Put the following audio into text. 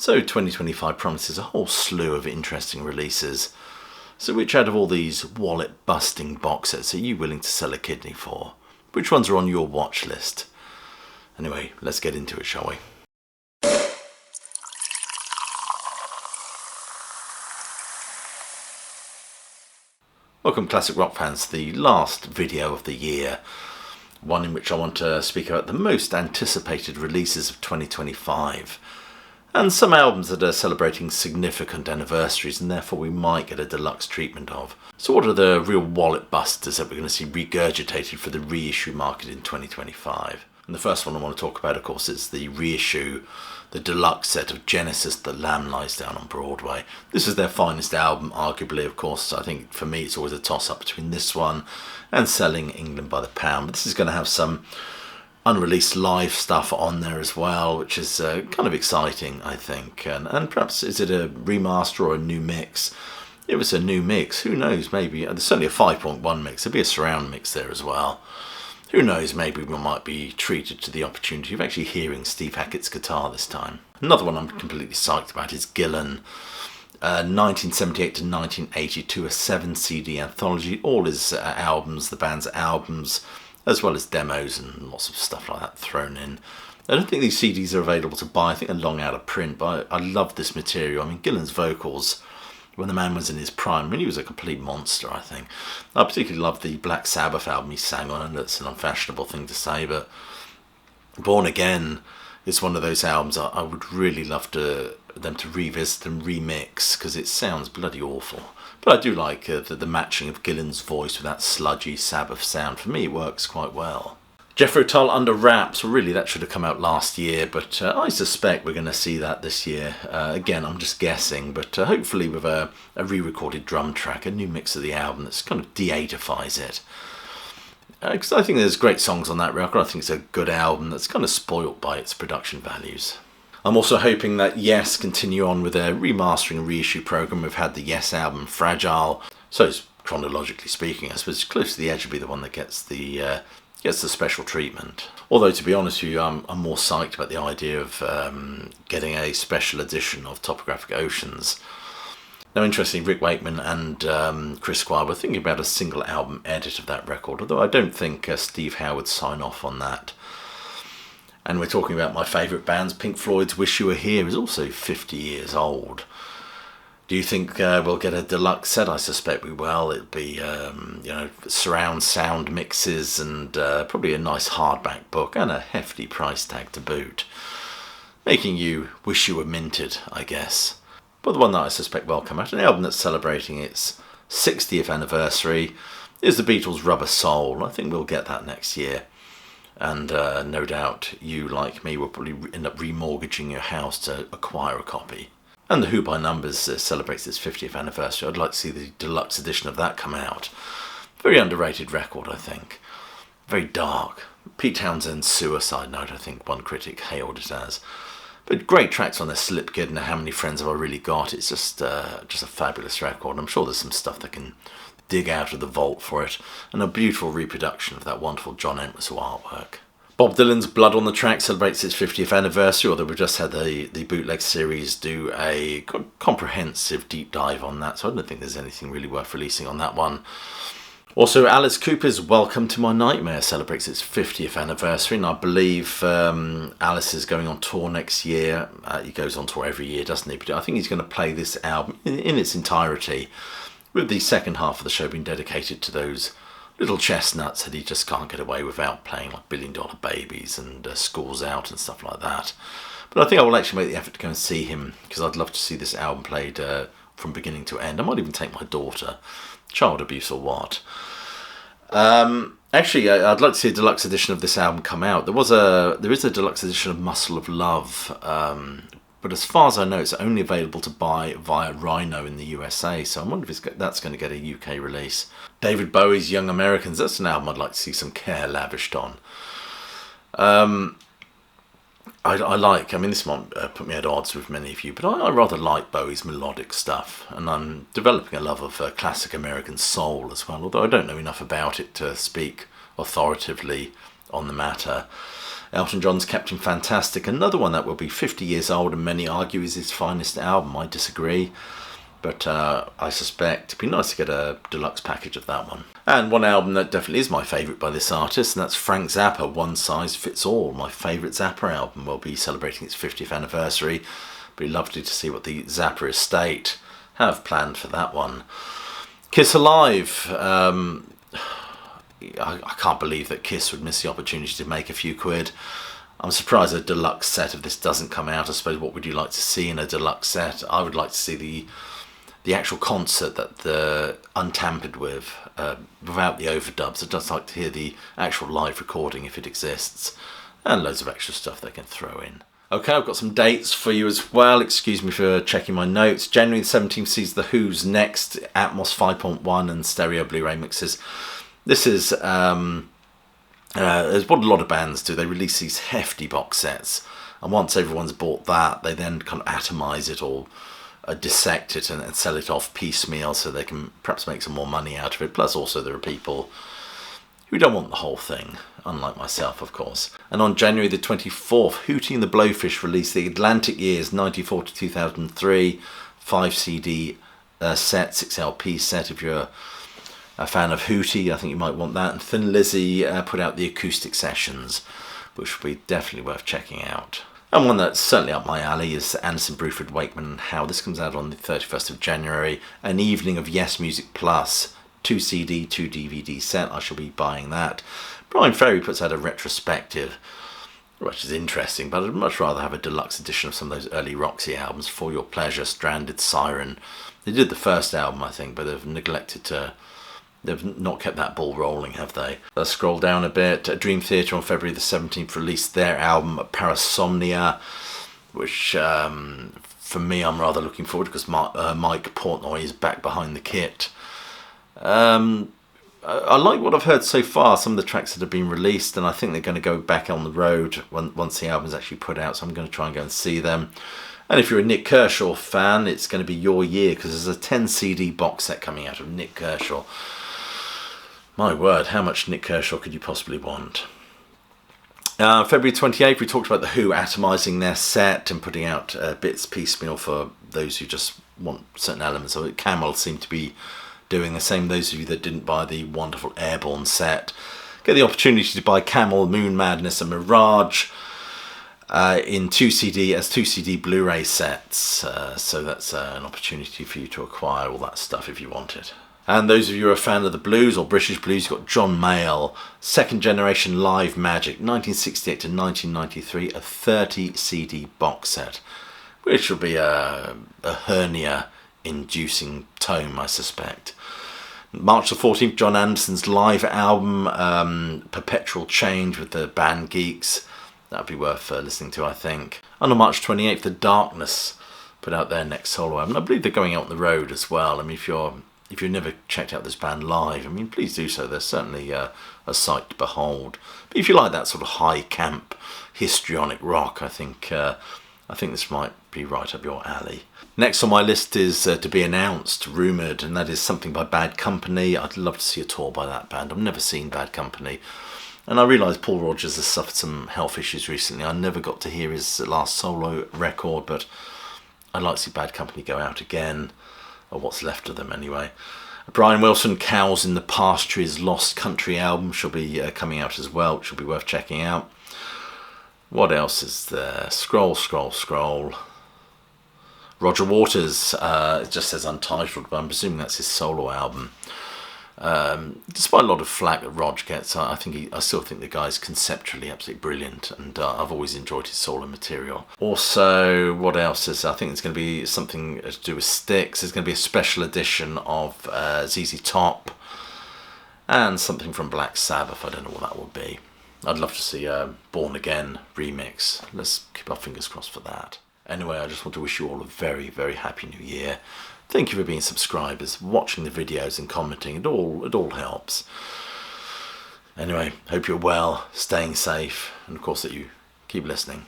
So 2025 promises a whole slew of interesting releases. So which out of all these wallet-busting box sets are you willing to sell a kidney for? Which ones are on your watch list? Anyway, let's get into it, shall we? Welcome, classic rock fans, to the last video of the year. One in which I want to speak about the most anticipated releases of 2025. And some albums that are celebrating significant anniversaries and therefore we might get a deluxe treatment of. So what are the real wallet busters that we're going to see regurgitated for the reissue market in 2025? And the first one I want to talk about, of course, is the reissue, the deluxe set of Genesis, The Lamb Lies Down on Broadway. This is their finest album, arguably, of course. I think for me it's always a toss-up between this one and Selling England by the Pound. But this is going to have some unreleased live stuff on there as well, which is kind of exciting, I think. And perhaps, is it a remaster or a new mix? If it's a new mix, who knows, maybe. There's certainly a 5.1 mix. There'll be a surround mix there as well. Who knows, maybe we might be treated to the opportunity of actually hearing Steve Hackett's guitar this time. Another one I'm completely psyched about is Gillan. 1978 to 1982, a 7-CD anthology. All his albums, the band's albums, as well as demos and lots of stuff like that thrown in. I don't think these CDs are available to buy. I think they're long out of print, but I love this material. I mean, Gillan's vocals, when the man was in his prime, he was a complete monster, I think. I particularly love the Black Sabbath album he sang on, and it's an unfashionable thing to say, but Born Again is one of those albums I would really love them to revisit and remix, because it sounds bloody awful. But I do like the matching of Gillan's voice with that sludgy Sabbath sound. For me, it works quite well. Jethro Tull Under Wraps, well, really that should have come out last year, but I suspect we're going to see that this year. Again, I'm just guessing, but hopefully with a re-recorded drum track, a new mix of the album that's kind of de-8ifies it. Because I think there's great songs on that record. I think it's a good album that's kind of spoilt by its production values. I'm also hoping that Yes continue on with their remastering and reissue program. We've had the Yes album, Fragile. So chronologically speaking, I suppose close to the edge will be the one that gets the special treatment. Although, to be honest with you, I'm more psyched about the idea of getting a special edition of Topographic Oceans. Now, interestingly, Rick Wakeman and Chris Squire were thinking about a single album edit of that record, although I don't think Steve Howe would sign off on that. And we're talking about my favourite bands. Pink Floyd's Wish You Were Here is also 50 years old. Do you think we'll get a deluxe set? I suspect we will. It'll be, surround sound mixes and probably a nice hardback book and a hefty price tag to boot. Making you wish you were minted, I guess. But the one that I suspect will come out, an album that's celebrating its 60th anniversary, is the Beatles' Rubber Soul. I think we'll get that next year. And no doubt you, like me, will probably end up remortgaging your house to acquire a copy. And the Who by Numbers celebrates its 50th anniversary. I'd like to see the deluxe edition of that come out. Very underrated record, I think. Very dark. Pete Townshend's Suicide Note, I think one critic hailed it as. But great tracks on there, Slipkid and How Many Friends Have I Really Got? It's just a fabulous record. I'm sure there's some stuff that can dig out of the vault for it. And a beautiful reproduction of that wonderful John Entwistle artwork. Bob Dylan's Blood on the Track celebrates its 50th anniversary, although we've just had the bootleg series do a comprehensive deep dive on that, so I don't think there's anything really worth releasing on that one. Also, Alice Cooper's Welcome to My Nightmare celebrates its 50th anniversary, and I believe Alice is going on tour next year. He goes on tour every year, doesn't he? But I think he's going to play this album in its entirety, with the second half of the show being dedicated to those little chestnuts that he just can't get away without playing, like $1 Billion Babies and Schools Out and stuff like that. But I think I will actually make the effort to go and see him, because I'd love to see this album played from beginning to end. I might even take my daughter. Child abuse or what? Actually, I'd like to see a deluxe edition of this album come out. There is a deluxe edition of Muscle of Love, but as far as I know, it's only available to buy via Rhino in the USA, so I wonder if that's going to get a UK release. David Bowie's Young Americans, that's an album I'd like to see some care lavished on. This might put me at odds with many of you, but I rather like Bowie's melodic stuff, and I'm developing a love of classic American soul as well, although I don't know enough about it to speak authoritatively on the matter. Elton John's Captain Fantastic, another one that will be 50 years old and many argue is his finest album. I disagree, but I suspect it'd be nice to get a deluxe package of that one. And one album that definitely is my favourite by this artist, and that's Frank Zappa, One Size Fits All. My favourite Zappa album will be celebrating its 50th anniversary. It'd be lovely to see what the Zappa estate have planned for that one. Kiss Alive. I can't believe that Kiss would miss the opportunity to make a few quid. I'm surprised a deluxe set of this doesn't come out. I suppose what would you like to see in a deluxe set? I would like to see the actual concert that the untampered with, without the overdubs. I'd just like to hear the actual live recording if it exists, and loads of extra stuff they can throw in. Okay, I've got some dates for you as well. Excuse me for checking my notes. January the 17th sees The Who's Next, Atmos 5.1 and stereo Blu-ray mixes. This is what a lot of bands do. They release these hefty box sets, and once everyone's bought that, they then kind of atomize it or dissect it and sell it off piecemeal so they can perhaps make some more money out of it. Plus also there are people who don't want the whole thing, unlike myself of course. And on January the 24th, Hootie and the Blowfish released the Atlantic Years 94 to 2003 5 CD set, 6 LP set. If you're a fan of Hootie, I think you might want that. And Thin Lizzy put out the Acoustic Sessions, which will be definitely worth checking out. And one that's certainly up my alley is Anderson, Bruford, Wakeman and Howe. This comes out on the 31st of January. An evening of Yes Music Plus, 2 CD, 2 DVD set. I shall be buying that. Brian Ferry puts out a retrospective, which is interesting, but I'd much rather have a deluxe edition of some of those early Roxy albums. For Your Pleasure, Stranded, Siren. They did the first album, I think, but they've not kept that ball rolling, have they? Let's scroll down a bit. Dream Theater on February the 17th released their album Parasomnia, which for me I'm rather looking forward to, because Mike Portnoy is back behind the kit. I like what I've heard so far, some of the tracks that have been released, and I think they're going to go back on the road once the album's actually put out, so I'm going to try and go and see them. And if you're a Nick Kershaw fan, it's going to be your year, because there's a 10 CD box set coming out of Nick Kershaw. My word, how much Nick Kershaw could you possibly want? February 28th, we talked about The Who atomizing their set and putting out bits piecemeal for those who just want certain elements of it. Camel seemed to be doing the same. Those of you that didn't buy the wonderful Airborne set get the opportunity to buy Camel, Moon Madness and Mirage in 2 CD Blu-ray sets. So that's an opportunity for you to acquire all that stuff if you want it. And those of you who are a fan of the blues or British blues, you've got John Mayall, Second Generation Live Magic, 1968 to 1993, a 30 CD box set, which will be a hernia-inducing tome, I suspect. March the 14th, John Anderson's live album, Perpetual Change with the band Geeks. That'd be worth listening to, I think. And on March 28th, The Darkness put out their next solo album. I believe they're going out on the road as well. I mean, if you've never checked out this band live, I mean, please do so. They're certainly a sight to behold. But if you like that sort of high camp, histrionic rock, I think this might be right up your alley. Next on my list is to be announced, rumoured, and that is Something by Bad Company. I'd love to see a tour by that band. I've never seen Bad Company. And I realise Paul Rodgers has suffered some health issues recently. I never got to hear his last solo record, but I'd like to see Bad Company go out again, or what's left of them anyway. Brian Wilson, Cows in the Pasture, his Lost Country album shall be coming out as well, which will be worth checking out. What else is there? Scroll. Roger Waters, it just says untitled, but I'm presuming that's his solo album. Despite a lot of flack that Rog gets, I still think the guy's conceptually absolutely brilliant, and I've always enjoyed his solo material. Also, what else is? I think it's going to be something to do with Styx. There's going to be a special edition of ZZ Top, and something from Black Sabbath. I don't know what that will be. I'd love to see a Born Again remix. Let's keep our fingers crossed for that. Anyway, I just want to wish you all a very, very happy new year. Thank you for being subscribers, watching the videos and commenting. It all helps. Anyway, hope you're well, staying safe, and of course that you keep listening.